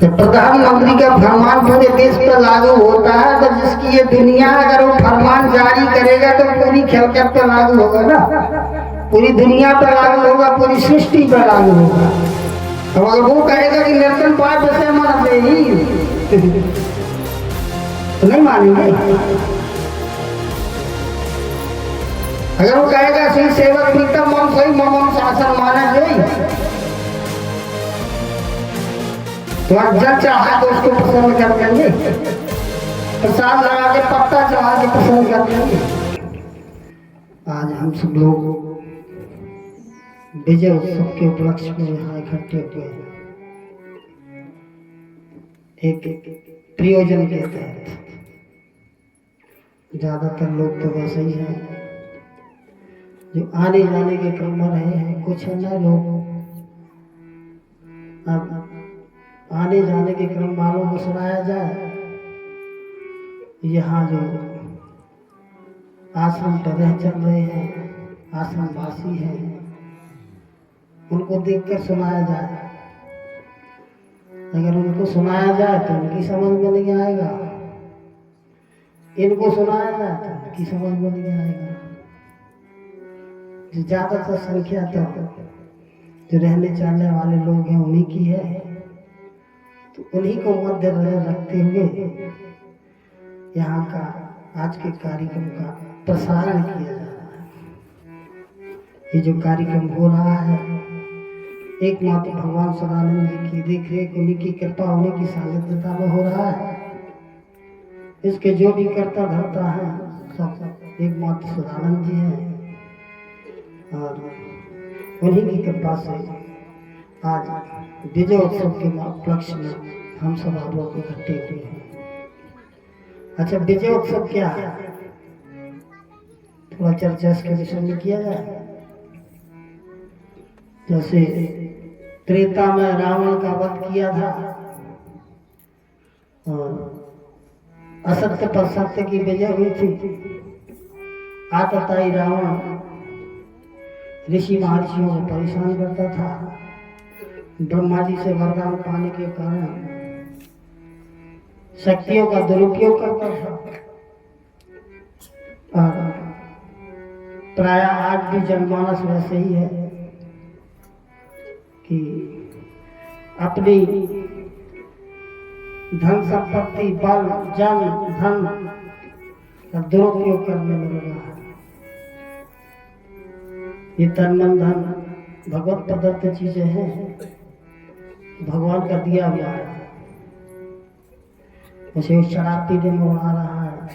तो प्रधानमंत्री का फरमान पूरे देश पर लागू होता है, तो जिसकी ये दुनिया अगर वो फरमान जारी करेगा तो पूरी खिलकत पर लागू होगा ना, पूरी दुनिया पर लागू होगा, पूरी सृष्टि पर लागू होगा। अब अगर वो कहेगा कि निर्तन 5 बजे मान नहीं तो नहीं मानेंगे। अगर वो कहेगा श्री सेवक प्रीतम मम सही मम शासन माना गई, तो जब चाहे तो उसको पसंद कर देंगे, प्रसाद लगा के पत्ता चढ़ा के पसंद कर देंगे। आज हम सब लोग विजय उत्सव के उपलक्ष्य में यहाँ इकट्ठे हुए हैं, एक प्रयोजन के तहत। ज्यादातर लोग तो वैसे ही हैं जो आने जाने के क्रम में रहे हैं, कुछ है ना लोग अब आने जाने के क्रम वालों को सुनाया जाए। यहाँ जो आश्रम पर रह चल रहे हैं, आश्रम वासी हैं, उनको देखकर सुनाया जाए। अगर उनको सुनाया जाए तो उनकी समझ में नहीं आएगा, इनको सुनाया जाए तो उनकी समझ में नहीं आएगा। जो ज्यादातर संख्या तो जो रहने चलने वाले लोग हैं उन्हीं की है, तो उन्हीं को मध्य रखते हुए यहाँ का आज के कार्यक्रम का प्रसारण किया जा रहा है। ये जो कार्यक्रम हो रहा है एकमात्र भगवान सदानंद जी की देख रेख, उन्हीं की कृपा, उन्हीं की सानिध्यता में हो रहा है। इसके जो भी करता धरता है सब एकमात्र सदानंद जी हैं, और उन्हीं की कृपा से आज विजय उत्सव के उपलक्ष्य में हम सब आप लोग इकट्ठे हुए हैं। अच्छा, विजय उत्सव क्या है, थोड़ा चर्चा इसके विषय में किया जाए। जैसे त्रेता में रावण का वध किया था और असत्य पर सत्य की विजय हुई थी। आतताई रावण ऋषि महर्षियों को परेशान करता था, ब्रह्मा जी से वरदान पाने के कारण शक्तियों का दुरुपयोग करता था। और प्राय आज भी जनमानस वैसे ही है कि अपनी धन संपत्ति, बल, जन, धन का दुरुपयोग करने में लगा है। ये तन मन धन भगवत प्रदत्त चीजें हैं, भगवान का दिया हुआ है। उसे शराब पीने में उड़ा रहा है,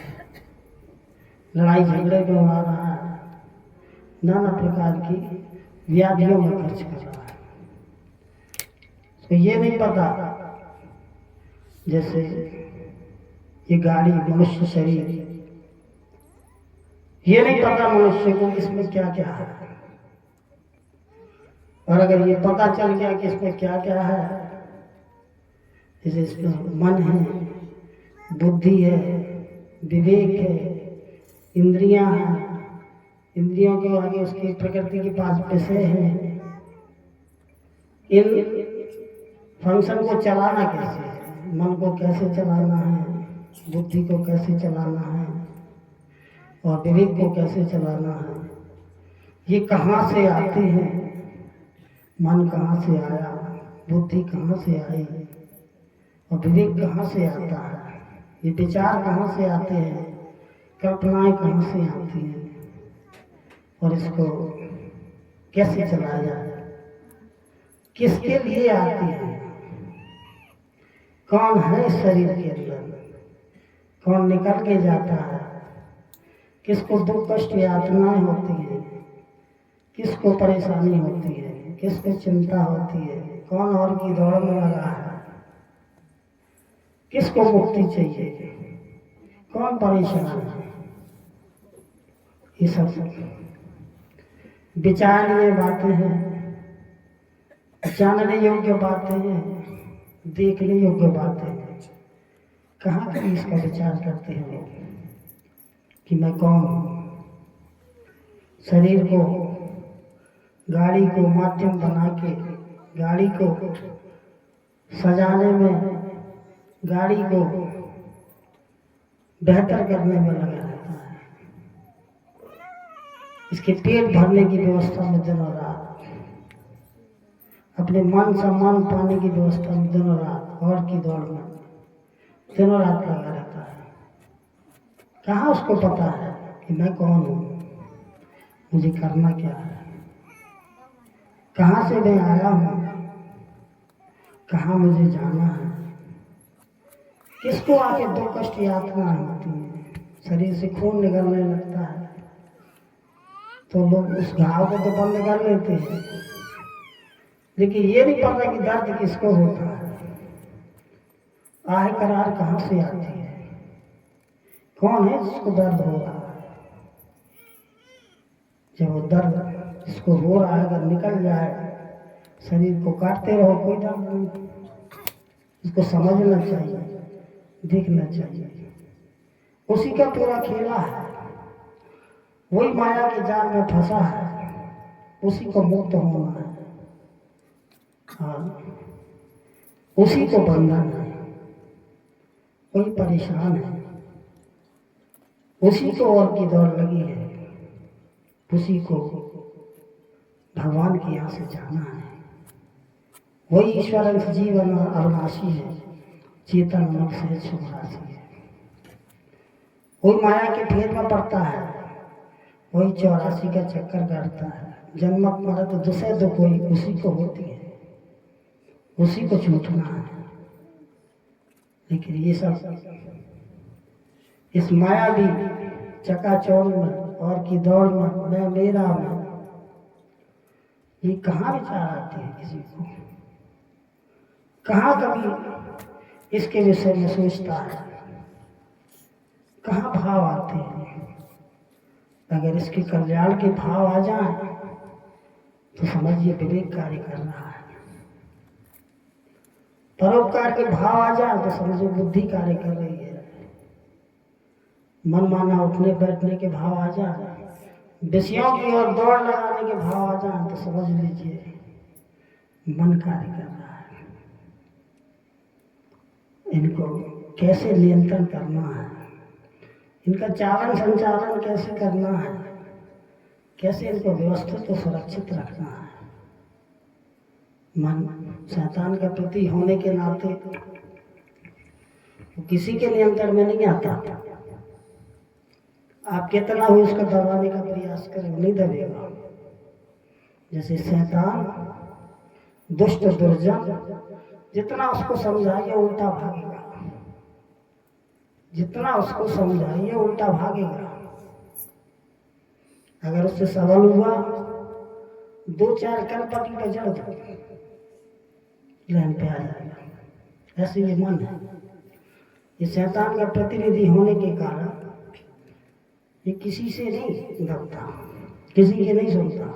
लड़ाई झगड़े में उड़ा रहा है, नाना प्रकार की व्याधियों में खर्च कर रहा है। तो ये नहीं पता, जैसे ये गाड़ी, मनुष्य शरीर, ये नहीं पता मनुष्य को इसमें क्या क्या है। और अगर ये पता चल गया कि इसमें क्या क्या है, जैसे इसमें मन है, बुद्धि है, विवेक है, इंद्रियां हैं, इंद्रियों के आगे उसकी प्रकृति के 5 विषय हैं। इन फंक्शन को चलाना कैसे है, मन को कैसे चलाना है, बुद्धि को कैसे चलाना है और विवेक को कैसे चलाना है, ये कहाँ से आते हैं। मन कहाँ से आया, बुद्धि कहाँ से आई और विवेक कहाँ से आता है, ये विचार कहाँ से आते हैं, कल्पनाएं कहाँ से आती हैं और इसको कैसे चलाया जाए, किसके लिए आती है, कौन है इस शरीर के अंदर, कौन निकल के जाता है, किसको दुख कष्ट यातनाएं होती है, किसको परेशानी होती है, किसको चिंता होती है, कौन और की दौड़ में लगा है, किसको मुक्ति चाहिए, कौन परेशान है। ये सब विचारणीय बातें हैं, जानने योग्य बातें हैं, देखने योग्य बातें हैं। कहाँ कहीं इसका विचार करते हैं लोग कि मैं कौन हूँ। शरीर को, गाड़ी को माध्यम बना के गाड़ी को सजाने में गाड़ी को बेहतर करने में लगा रहता है, इसके पेट भरने की व्यवस्था में दिनों रात, अपने मान सम्मान पाने की व्यवस्था में दिनों रात और की दौड़ में दिनों रात लगा रहता है। कहाँ उसको पता है कि मैं कौन हूँ, मुझे करना क्या है, कहाँ से मैं आया हूँ, कहाँ मुझे जाना है। किसको आके दो कष्ट यातना होती है, शरीर से खून निकलने लगता है तो लोग उस घाव को तो बंद कर लेते हैं, लेकिन ये नहीं पता कि दर्द किसको होता है, आह करार कहाँ से आती है, कौन है जिसको दर्द हो रहा है। जब वो दर्द जिसको हो रहा है अगर निकल जाए, शरीर को काटते रहो, कोई दर्द नहीं। इसको समझना चाहिए, देखना चाहिए, उसी का पूरा खेला है, वही माया के जाल में फंसा है, उसी को मुक्त होना है। हाँ, उसी को बंधन है, कोई परेशान है, उसी को और की दौड़ लगी है, उसी को भगवान की यहाँ से जाना है। वही ईश्वर अंश जीवन अविनाशी है, चेतन मन से शुभराशि है। वही माया के फेर में पड़ता है, वही 84 का चक्कर काटता है। जन्मत मरत दुसे तो कोई उसी को होती है, उसी को छूटना है। लेकिन ये सब इस माया भी चकाचौंध में और की दौड़ में मैं मेरा में, ये कहाँ विचार आती है किसी को, कहाँ कभी इसके विषय में सोचता है, कहाँ भाव आते हैं। अगर इसके कल्याण के भाव आ जाए तो समझिए विवेक कार्य कर रहा है, परोपकार के भाव आ जाए तो समझो बुद्धि कार्य कर रही है, मन माना उठने बैठने के भाव आ जाए, विषयों की ओर दौड़ लगाने के भाव आ जाए तो समझ लीजिए मन कार्य कर रहा है। इनको कैसे नियंत्रण करना है, इनका चालन संचालन कैसे करना है, कैसे इनको व्यवस्थित और सुरक्षित रखना है। मन शैतान का प्रति होने के नाते वो किसी के नियंत्रण में नहीं आता। आप कितना हो उसको दबाने का प्रयास करें, नहीं दबेगा। जैसे शैतान दुष्ट दुर्जन, जितना उसको समझाइए उल्टा भागेगा, जितना उसको समझाइए उल्टा भागेगा। अगर उससे सवाल हुआ 2-4 कनपटी पे जड़ दो, लाइन पे आ जाएगा। ऐसे ये मन है, ये शैतान का प्रतिनिधि होने के कारण ये किसी से नहीं दबता, किसी के नहीं सुनता।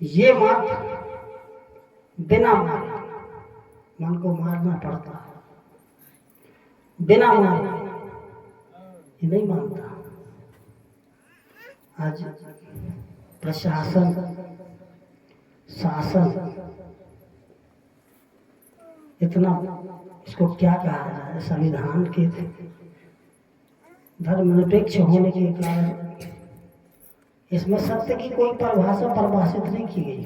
ये मात्र बिना मारे मन को मारना पड़ता है, बिना मारे ये नहीं मानता। आज प्रशासन शासन इतना, इसको क्या कहा जाए, संविधान के धर्मनिरपेक्ष होने के कारण इसमें सत्य की कोई परिभाषा परिभाषित नहीं की गई।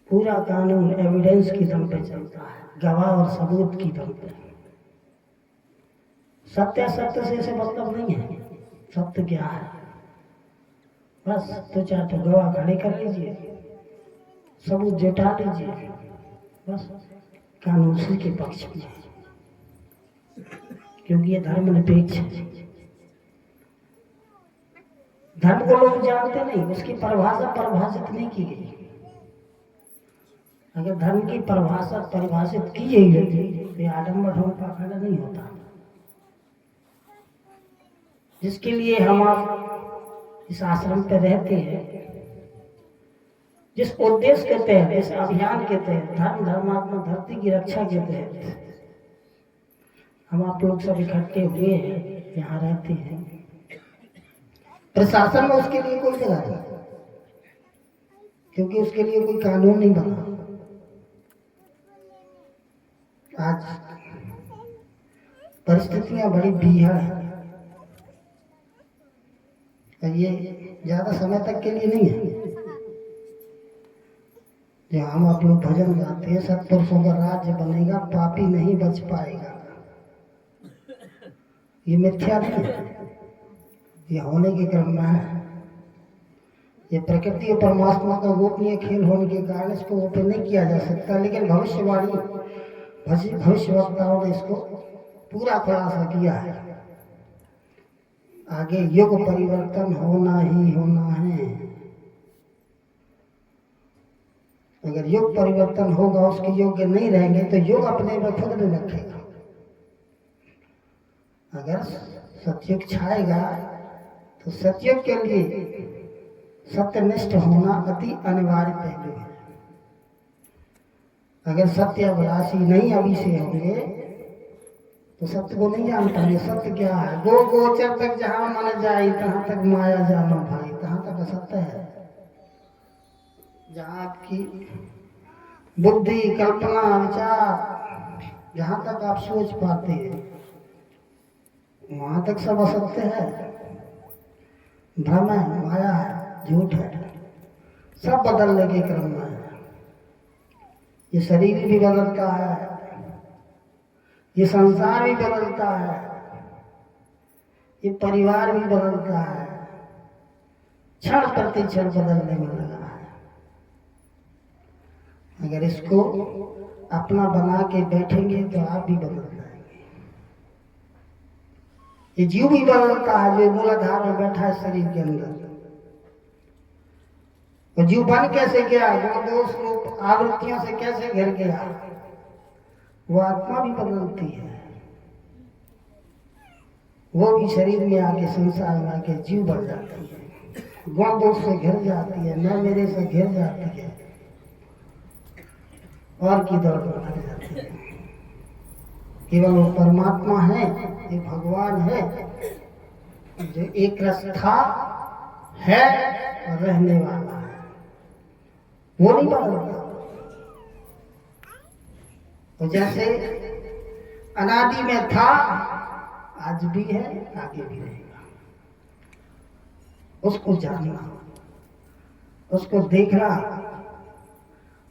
पूरा कानून एविडेंस की दम पे चलता है, गवाह और सबूत की दम पे। सत्य सत्य से इसे मतलब नहीं है। सत्य क्या है, बस तो चाहे तो गवाह खड़े कर लीजिए, सबूत जुटा लीजिए, बस कानून उसी के पक्ष में है, क्योंकि ये धर्मनिरपेक्ष है। धर्म को लोग जानते नहीं, उसकी परिभाषा परिभाषित नहीं की गई। अगर धर्म की परिभाषा परिभाषित की गई होती तो आडम्बर ढोंग पाखंड नहीं होता। जिसके लिए हम आप इस आश्रम पे रहते हैं, जिस उद्देश्य के तहत, इस अभियान के तहत, धर्म धर्मात्मा धरती की रक्षा के तहत हम आप लोग सब इकट्ठे हुए हैं, यहाँ रहते हैं। प्रशासन में उसके लिए कोई जगह नहीं, क्योंकि उसके लिए कोई कानून नहीं बना। आज परिस्थितियां बड़ी बीहड़ है, और ये ज्यादा समय तक के लिए नहीं है। जो हम आप लोग भजन गाते हैं, सत्पुरुषों का राज्य बनेगा, पापी नहीं बच पाएगा, ये मिथ्या नहीं है, ये होने के क्रम में है। ये प्रकृति और परमात्मा का गोपनीय खेल होने के कारण इसको ओपन नहीं किया जा सकता, लेकिन भविष्यवक्ताओं ने इसको पूरा खुलासा किया है। आगे युग परिवर्तन होना ही होना है। अगर युग परिवर्तन होगा, उसके योग्य नहीं रहेंगे तो युग अपने में खुद नहीं रखेगा। अगर सतयुग छाएगा तो सतयुग के लिए सत्यनिष्ठ होना अति अनिवार्य पहलू है। अगर सत्याभिलाषी नहीं अभी से होंगे तो सत्य को नहीं जान पाएंगे। सत्य क्या है? गो गोचर तक जहां मन जाए, तहां तक माया जानो भाई, तहां तक असत्य है। जहां आपकी बुद्धि, कल्पना, विचार, जहां तक आप सोच पाते हैं, वहां तक सब असत्य है, भ्रम है, माया है, झूठ है। सब बदलने के क्रम में है। ये शरीर भी बदलता है, ये संसार भी बदलता है, ये परिवार भी बदलता है, क्षण प्रति क्षण बदलने में लगा है। अगर इसको अपना बना के बैठेंगे तो आप भी बदल जाएंगे। ये जीव भी बदलता है, जो मूलाधार में बैठा है शरीर के अंदर। वो जीव बन कैसे गया, गुण दोष रूप आवृत्तियों से कैसे घिर गया, वो आत्मा भी बदलती है। वो भी शरीर में आके, संसार में आके जीव बन जाती है, गुण दोष से घिर जाती है, मैं मेरे से घिर जाती है, और की दौड़ लग जाती है। केवल वो परमात्मा है, ये भगवान है, जो एक रस था, है और रहने वाला है। वो नहीं बदलता। तो जैसे अनादि में था, आज भी है, आगे भी रहेगा। उसको जानना, उसको देखना,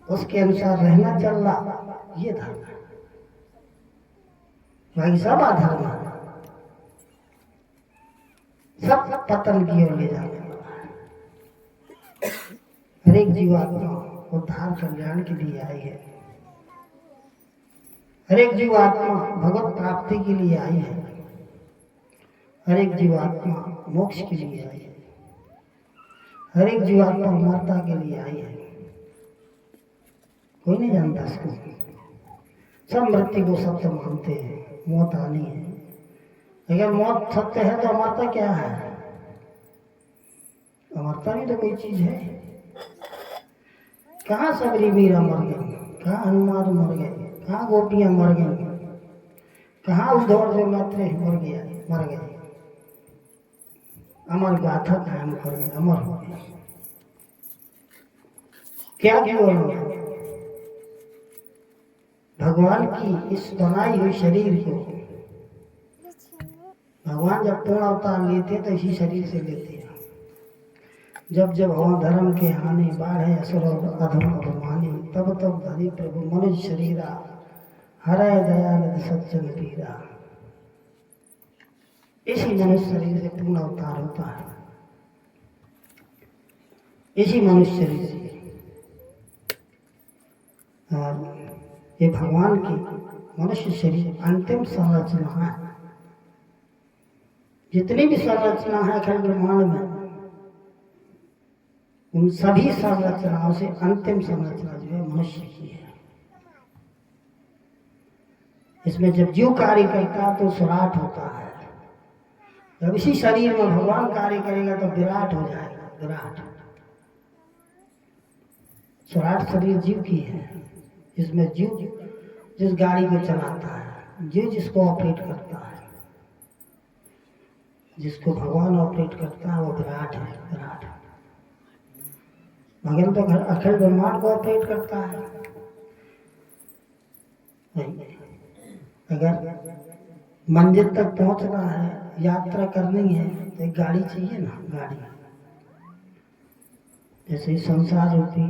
उसके अनुसार रहना, चलना, ये धर्म है। भाई सब अधर्म है, सब पतन की ओर ले जाने वाला है। हर एक जीवात्मा उद्धार कल्याण के लिए आई है। हर एक जीवात्मा भगवत प्राप्ति के लिए आई है। हर एक जीवात्मा मोक्ष के लिए आई है। हर एक जीवात्मा अमरता के लिए आई है। कोई नहीं जानता इसको। सब मृत्यु को सत्य मानते हैं, मौत आनी है। अगर मौत सत्य है तो अमरता क्या है? अमरता भी तो कोई चीज है। कहाँ सबरी मीरा मर गई, कहाँ हनुमान मर गए, कहाँ गोपियां मर गई, कहाँ उद्धव जो मैत्रेय मर गए। अमर गाथा कायम कर गए, अमर हो गए। क्या केवल भगवान की इस बनाई हुई शरीर को भगवान जब पूर्ण अवतार लेते तो इसी शरीर से लेते हैं। जब जब हवा धर्म के हानि, बाढ़े असुर अधम अभिमानी, तब तब धरी प्रभु मनुष्य शरीरा, हरय दयानिधि सज्जन पीरा। इसी मनुष्य शरीर से पूर्ण अवतार होता है। इसी मनुष्य शरीर से। और ये भगवान की मनुष्य शरीर अंतिम संरचना है। जितनी भी संरचना है अखिल ब्रह्मांड में, उन सभी संरचनाओं से अंतिम संरचना जो है मनुष्य की है। इसमें जब जीव कार्य करता है तो सुराट होता है। जब इसी शरीर में भगवान कार्य करेगा तो विराट हो जाएगा। विराट सुराट शरीर जीव की है, जिसमें जीव जिस गाड़ी को चलाता है, जीव जिसको ऑपरेट करता है, जिसको भगवान ऑपरेट करता है, वो विराट है। विराट भगवान तो अखिल ब्रह्मांड को ऑपरेट करता है। अगर मंजिल तक पहुंचना है, यात्रा करनी है, तो एक गाड़ी चाहिए ना, गाड़ी। जैसे इस संसार रूपी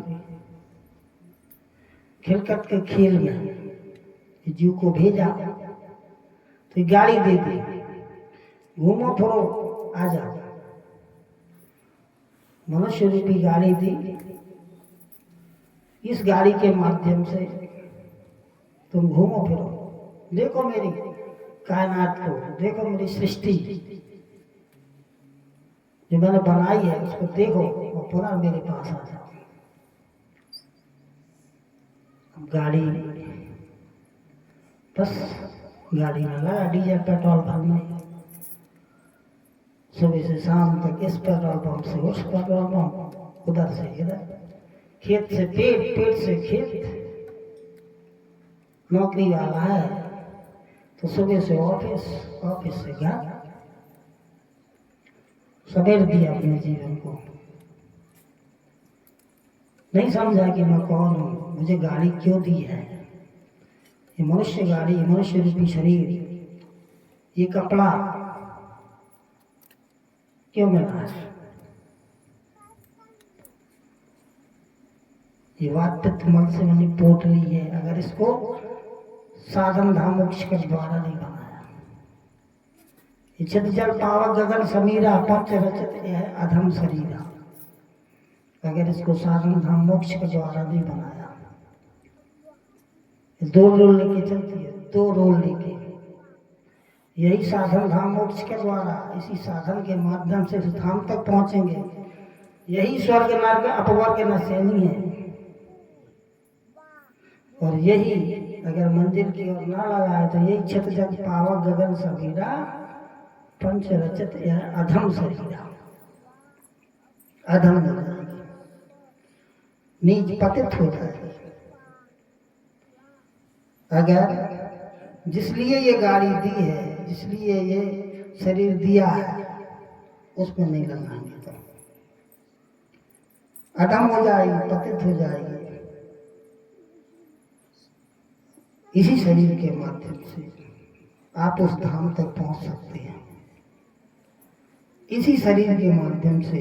खिलकत के खेल में जीव को भेजा, तो एक गाड़ी दे दी, घूमो फिरो आ जाओ। मनुष्य रूपी गाड़ी दी, इस गाड़ी के माध्यम से तुम घूमो फिरो, देखो मेरी कायनात को, देखो मेरी सृष्टि जो मैंने बनाई है उसको देखो और पुनः मेरे पास आ जाओ। गाड़ी बस गाड़ी में लगा डीजल पेट्रोल भरने, सुबह से शाम तक इस पेट्रोल पंप से उस पेट्रोल पंप, उधर से इधर, खेत से पेट, पेट से खेत। नौकरी वाला है तो सुबह से ऑफिस, ऑफिस से घर, सवेर दिया अपने जीवन को। नहीं समझा कि मैं कौन हूं, मुझे गाड़ी क्यों दी है, ये मनुष्य गाड़ी, मनुष्य रूपी शरीर, ये कपड़ा क्यों मिला है, ये वातपित्त मल से बनी पोटली है। अगर इसको साधन धाम मोक्ष के द्वारा नहीं बनाया, ये चित जल पावक गगन समीरा, पंच रचित है अधम शरीरा। अगर इसको साधन धाम मोक्ष के द्वारा नहीं बनाया, दो रोल लेके चलती है, दो रोल लेके, यही साधन धाम मोक्ष के द्वारा, इसी साधन के माध्यम से धाम तक पहुंचेंगे। यही स्वर्ग नर्क अपवर्ग नशेनी है, और यही अगर मंदिर की ओर ना लगाए तो यही छित जग पावक गगन समीरा, पंच रचित यह अधम शरीरा, अधम हो जाएगी, नीच पतित हो जाएगी। अगर जिसलिए ये गाड़ी दी है, जिसलिए ये शरीर दिया है, उसमें नहीं लगाएंगे तो अधम हो जाएगी, पतित हो जाएगी। इसी शरीर के माध्यम से आप उस धाम तक पहुंच सकते हैं। इसी शरीर के माध्यम से,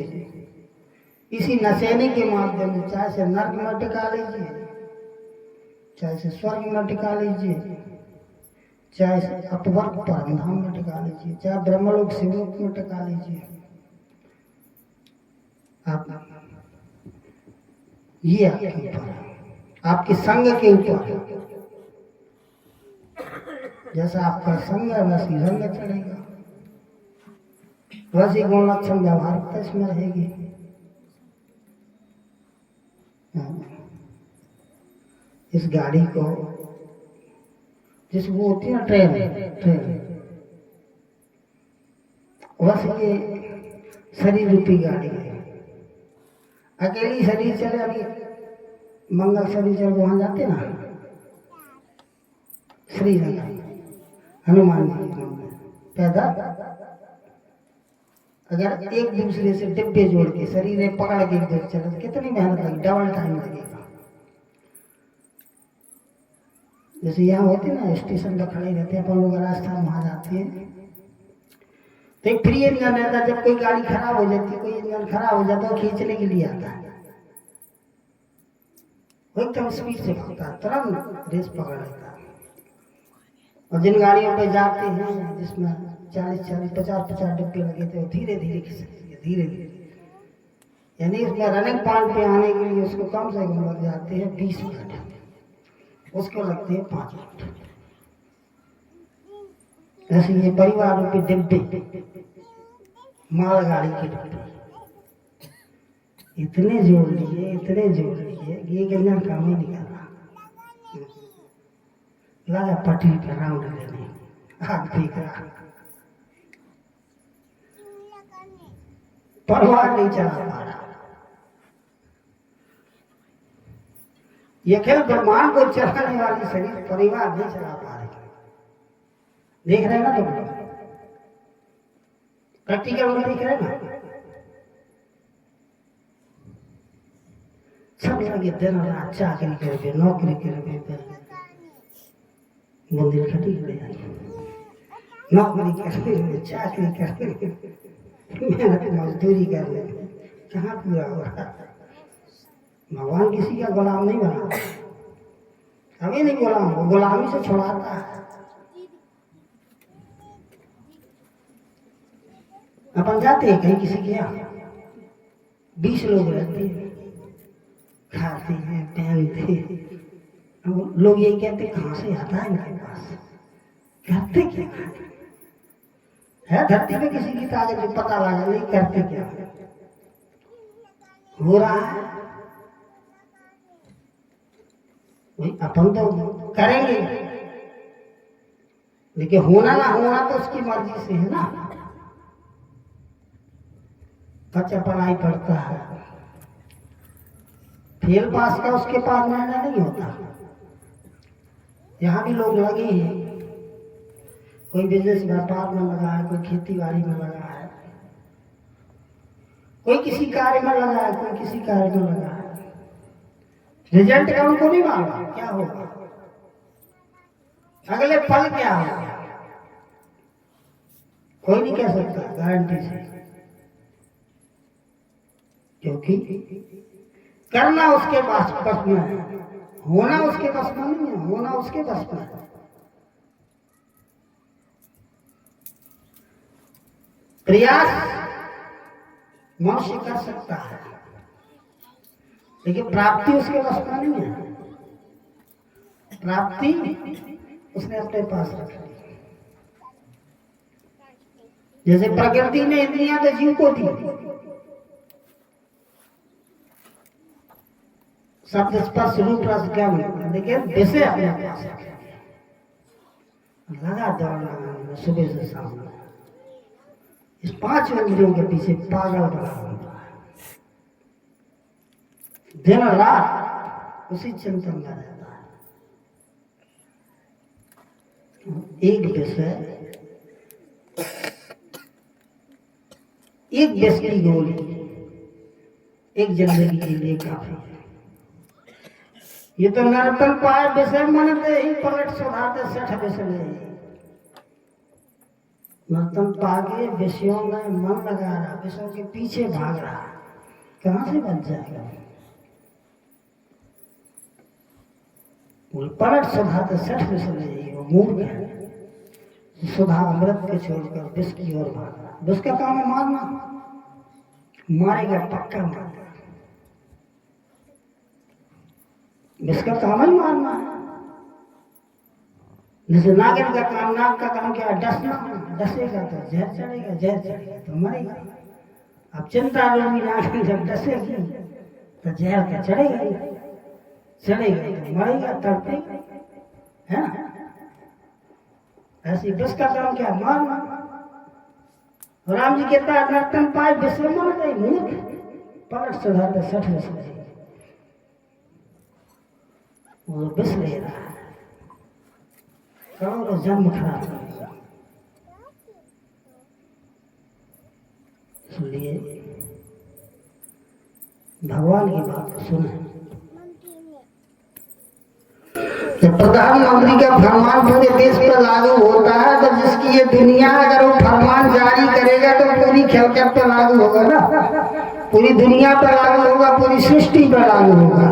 इसी नशेने के माध्यम से, चाहे से नर्क में टिका लीजिए, चाहे से स्वर्ग में टिका लीजिए, चाहे से अपवर्ग परमधाम में टिका लीजिए, चाहे ब्रह्मलोक शिवलोक में टिका लीजिए। आप ये आपके ऊपर है, आपके संग के ऊपर है। जैसा आपका संग है वैसी रंग चढ़ेगा, वैसी गुण लक्षण व्यवहारिकता इसमें रहेगी। इस गाड़ी को, जिसको होती है ना ट्रेन, वैसे ये शरीर रूपी गाड़ी है। अकेली शरीर चले, अभी मंगल शरीर चले वहां जाते ना, श्रीनगर हनुमान जी पैदा, अगर एक दूसरे से डिब्बे जोड़ के शरीर पकड़ के इधर चले तो कितनी मेहनत लगी, डबल टाइम लगेगा। जैसे यहाँ होते ना स्टेशन पर खड़े रहते हैं अपन लोग, राजस्थान वहां जाते हैं तो एक फ्री इंजन रहता है। जब कोई गाड़ी खराब हो जाती है, कोई इंजन खराब हो जाता है, खींचने के लिए आता है, वो एकदम स्पीड से भागता है, तुरंत रेस पकड़ लेता है। और जिन गाड़ियों पे जाते हैं जिसमें 40-40, 50-50 डिब्बे लगे थे, वो धीरे धीरे खिसकती है, धीरे धीरे, यानी उसमें रनिंग पॉइंट पे आने के लिए उसको कम से कम लग जाते हैं 20 मिनट, उसको लगते हैं 5 मिनट। ऐसे ये परिवारों के डिब्बे, मालगाड़ी के डिब्बे इतने जोड़ लिए, इतने जोड़ लिए कि एक इंजन काम ही नहीं कर रहा, लगा पटरी पर राउंड लेने, आग देख रहा, परिवार नहीं चला पा रहा। ये खेल ब्रह्मांड को चलाने वाली शरीर परिवार नहीं चला पा रही। देख रहे हैं ना तुम, प्रैक्टिकल में देख रहे हैं ना, सब लगे दिन रात चाकरी करके, नौकरी करके, मंदिर खड़ी हो जाए, नौकरी करने, चाकरी करने, मेहनत मजदूरी करने, कहाँ पूरा हो रहा। भगवान किसी का गुलाम नहीं बना, कभी नहीं गुलाम, वो गुलामी से छुड़ाता है। अपन जाते हैं कहीं किसी के यहाँ, 20 लोग रहते हैं, खाते हैं, पहनते हैं, लोग यही कहते कहाँ से आता है इनके पास, करते क्या है धरती पे किसी की ताकत जो पता लगा नहीं, करते क्या हो रहा है। वही अपन तो करेंगे, लेकिन होना ना होना तो उसकी मर्जी से है ना। बच्चा पढ़ाई पढ़ता है, फेल पास का उसके पास निर्णय नहीं होता। यहाँ भी लोग लगे हैं, कोई बिजनेस व्यापार में लगा है, कोई खेती बाड़ी में लगा है, कोई किसी कार्य में लगा है, कोई किसी कार्य में लगा है। रिजल्ट का उनको नहीं मालूम क्या होगा, अगले पल क्या होगा, कोई नहीं कह सकता गारंटी से, क्योंकि करना उसके बस में है, होना उसके बस में नहीं है, होना उसके बस में है। प्रयास मनुष्य कर सकता है, लेकिन प्राप्ति उसके बस में नहीं है। प्राप्ति उसने अपने पास रखी। जैसे प्रकृति ने इंद्रियां तो जीव को दी, शब्द स्पर्श रूप रस गंध, लेकिन विषय अपने पास रखे। लगा दौड़ना सुबह से शाम, इस 5 इंद्रियों के पीछे पागल बना होता है, दिन रात उसी चिंतन में रहता है। एक विषय, एक विष की गोली एक जिंदगी के लिए काफी है। ये तो नर्तन पाए विषय मनते ही पलट सुधारते 60 विषय नहीं। नर्तन पाके विषयों में मन लगा रहा, विषयों के पीछे भाग रहा, कहां से बच जाएगा। पलट सुधारते 60 विषय नहीं, वो मूर्ख है। सुधा अमृत के छोड़कर विष की ओर भागा। विष का काम है मारना, मारेगा पक्का मारेगा। विष का काम ही मारना है। जैसे नागिन का काम, नाग का काम क्या है? डसना। डसेगा तो जहर चढ़ेगा, जहर चढ़ेगा तो मरेगा। अब चिंता लोगी नागिन जब डसेगी तो जहर तो चढ़ेगा ही, चढ़ेगा तो मरेगा, तड़पेगा, है ना। ऐसी विष का काम क्या? मारना। राम जी कहता है नर्तन पाए विषय मर गए मूर्ख, पलट सुधारते 60 विषय। वो विष ले रहा है, करोड़ों जन्म खराब करेगा। इसलिए भगवान की बात सुने। जब प्रधानमंत्री का फरमान पूरे देश पर लागू होता है तो जिसकी ये दुनिया, अगर वो फरमान जारी करेगा तो पूरी खेलकर पर लागू होगा ना, पूरी दुनिया पर लागू होगा, पूरी सृष्टि पर लागू होगा।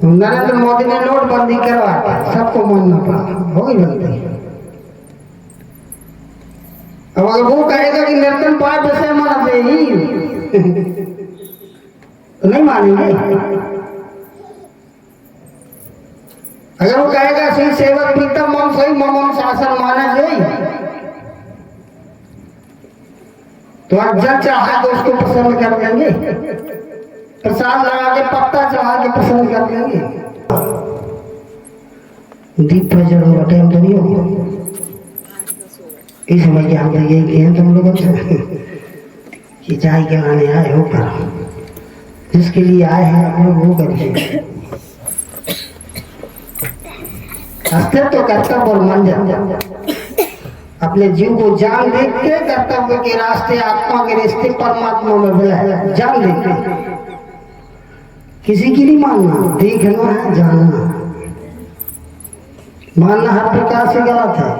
नरेंद्र मोदी ने नोटबंदी करवा, सबको मानना पड़ा, होगी बनती। अब अगर वो कहेगा कि नर्तन पाए विषय मानते ही तो नहीं मानेंगे। अगर वो कहेगा श्री सेवक प्रीतम मम सही मम शासन माना जोई, तो आप जल चढ़ा के उसको पसंद कर देंगे, प्रसाद लगा के पत्ता चढ़ा के पसंद कर देंगे। दीप प्रज्वलन का टाइम तो नहीं होगा इस समय के। हम तो यही कहें तुम लोगों से कि चाय के लाने आए हो कर, जिसके लिए आए हैं आप लोग वो करिए। अस्तित्व कर्तव्य और मन अपने जीव को जान देख के कर्तव्य के रास्ते, आत्मा के रिश्ते परमात्मा में मिला, जान देख के, किसी की नहीं मानना, देखना है, जानना। मानना हर प्रकार से गलत है।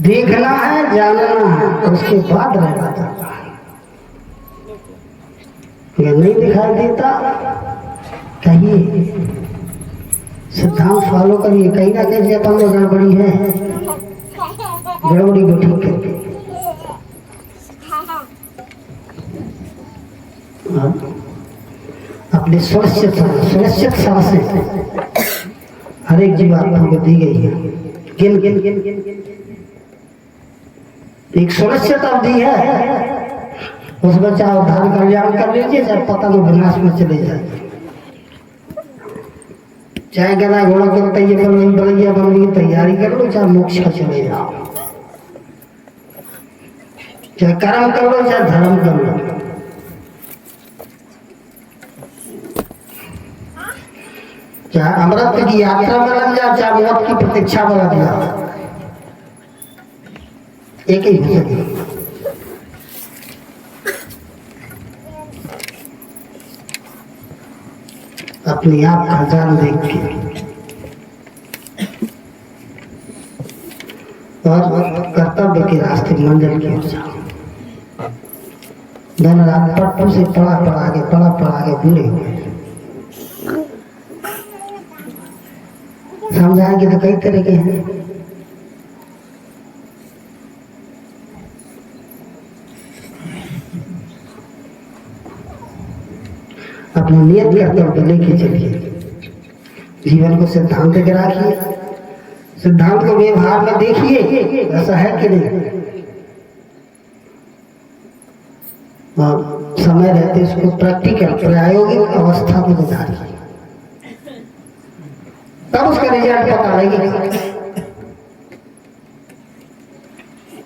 देखना है, जानना है, उसके बाद रहना चाहता है। अगर नहीं दिखाई देता कहिए, सिद्धांत फॉलो करिए। कहीं ना कहीं अपन में गड़बड़ी है, गड़बड़ी को ठीक करके अपने सुनिश्चित सांसें हर एक जीवात्मा को दी गई है। गिन गिन गिन गिन गिन एक सुनिश्चित अवधि है, उसमें चाहे उद्धार कल्याण कर लीजिए, चाहे पतन विनाश में चले जाए। चाहे गधा घोड़ा को बलैया बनने की तैयारी कर लो, चाहे मोक्ष का चले जाओ। चाहे कर्म कर लो, चाहे धर्म कर लो। चाहे अमृत की यात्रा में लग जाओ, चाहे मौत की प्रतीक्षा में लग जाओ, एक ही हो सके। अपने आप का जान देख के और कर्तव्य के रास्ते मंजिल की ओर जाओ। दिन रात पट्टू से पड़ा के बूढ़े हो गए। समझाएंगे तो कई तरह के हैं। अपनी नियत कर्तव्य लेके चलिए, जीवन को सिद्धांत के रखिए, सिद्धांत को व्यवहार में देखिए ऐसा है कि नहीं। और समय रहते इसको प्रैक्टिकल प्रायोगिक अवस्था में गुजारिए, तब उसका रिजल्ट पता लगेगा।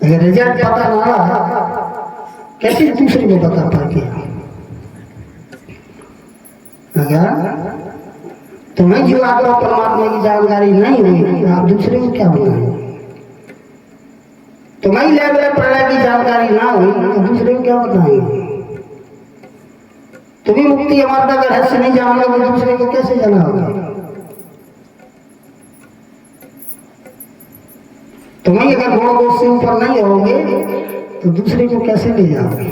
अगर रिजल्ट पता ना रहा, कैसे दूसरे को बता पाएंगे। अगर तुम्हें जो आत्मा परमात्मा की जानकारी नहीं हुई, आप दूसरे को क्या बताएंगे। तुम्हें लेवल प्रलय की जानकारी ना हुई तो दूसरे को क्या बताएंगे। तुम्हें मुक्ति अमरता का रहस्य नहीं जानोगे तो दूसरे को कैसे जनाओगे। तुम्हें अगर गुण दोष से ऊपर नहीं होगे तो दूसरे को कैसे ले जाओगे।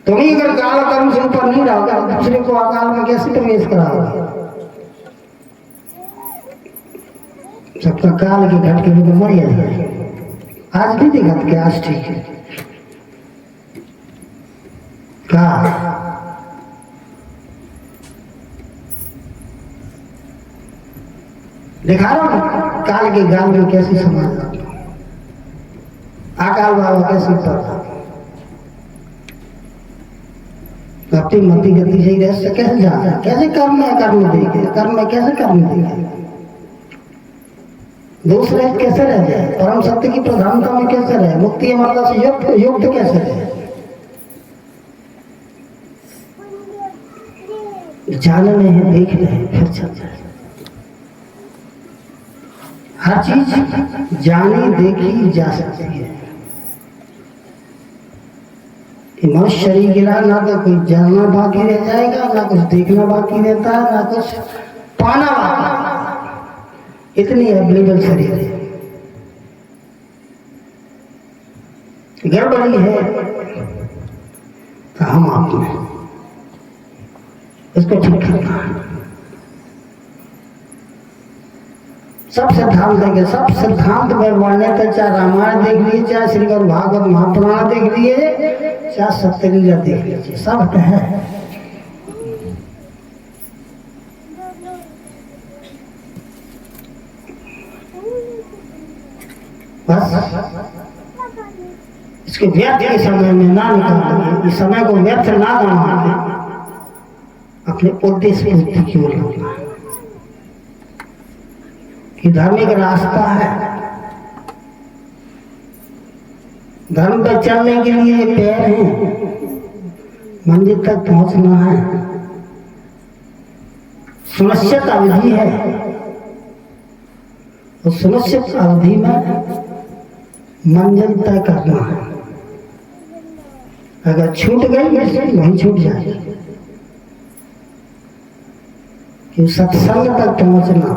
तुम्हें अगर काल कर्म से ऊपर नहीं रहोगे तो दूसरे को अकाल में कैसे प्रवेश कराओगे। सबका काल के घट के तो मर जाएगा। आज भी देखा कि आज ठीक है का दिखा रहा हूं काल के गाल में कैसे समाज जाता, अकाल बाबा कैसे पड़ता। अपनी मति गति से रहस्य कैसे जाना, कैसे कर्म में कर्म देखे, कर्म में कैसे कर्म देखे, दूसरे कैसे रह जाए, परम सत्य की प्रधानता में कैसे रहे, मुक्ति अमरता से युक्त कैसे रहे। जानने हैं, देख रहे हैं, फिर चल जाए। हर चीज जानी देखी जा सकती है। मनुष्य शरीर गिरा, ना तो कुछ जानना बाकी रह जाएगा, ना कुछ देखना बाकी रहता है, ना कुछ पाना बाकी। इतनी अवेलेबल शरीर है। गड़बड़ी है तो हम आप में इसको ठीक करना है। सब सिद्धांत देंगे, सब सिद्धांत में वर्णित, चाहे रामायण देख लीजिए, चाहे श्रीमद् भागवत महापुराण देख लीजिए, चाहे सप्तलीला देख लीजिए, सब है। बस इसके व्यर्थ के समय में ना निकालिए, इस समय को व्यर्थ ना गंवाइए, अपने उद्देश्य पूर्ति की ओर लगना है। कि धार्मिक रास्ता है, धर्म पर चलने के लिए पैर हैं, मंजिल तक पहुंचना है, सुनिश्चित अवधि है। उस सुनिश्चित अवधि में मंजिल तय करना है। अगर छूट गई वहीं छूट जाए। कि सत्संग तक पहुंचना।